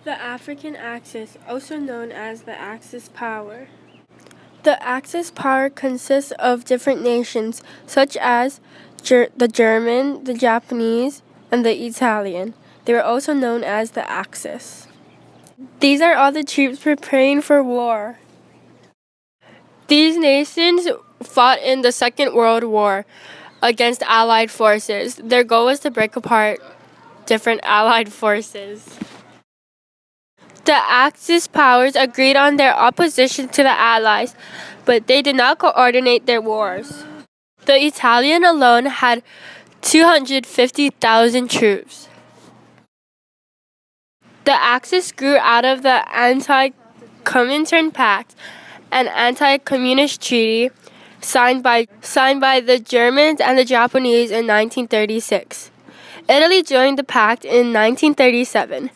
The African Axis, also known as the Axis power. The Axis power consists of different nations, such as the German, the Japanese, and the Italian. They were also known as the Axis. These are all the troops preparing for war. These nations fought in the Second World War against Allied forces. Their goal was to break apart different Allied forces. The Axis powers agreed on their opposition to the Allies, but they did not coordinate their wars. The Italian alone had 250,000 troops. The Axis grew out of the Anti-Comintern Pact, an anti-communist treaty signed by the Germans and the Japanese in 1936. Italy joined the pact in 1937.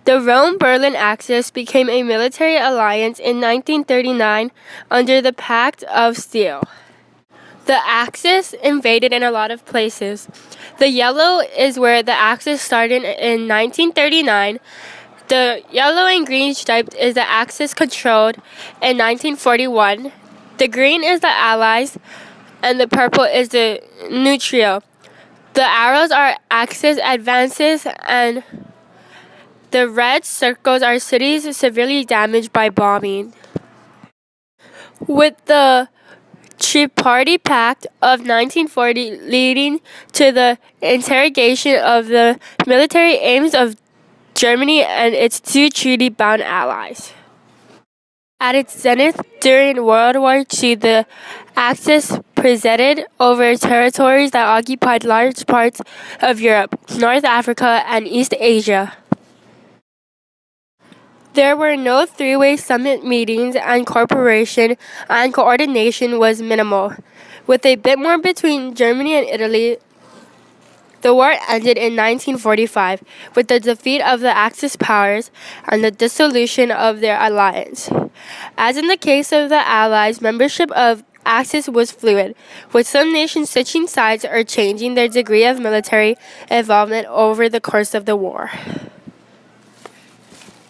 The Rome-Berlin Axis became a military alliance in 1939 under the Pact of Steel. The Axis invaded in a lot of places. The yellow is where the Axis started in 1939. The yellow and green stripe is the Axis controlled in 1941. The green is the Allies, and the purple is the neutral. The arrows are Axis advances, and the red circles are cities severely damaged by bombing. With the Tripartite Pact of 1940 leading to the interrogation of the military aims of Germany and its two treaty-bound allies. At its zenith during World War II, the Axis presided over territories that occupied large parts of Europe, North Africa, and East Asia. There were no three-way summit meetings, and cooperation and coordination was minimal. With a bit more between Germany and Italy, the war ended in 1945 with the defeat of the Axis powers and the dissolution of their alliance. As in the case of the Allies, membership of Axis was fluid, with some nations switching sides or changing their degree of military involvement over the course of the war.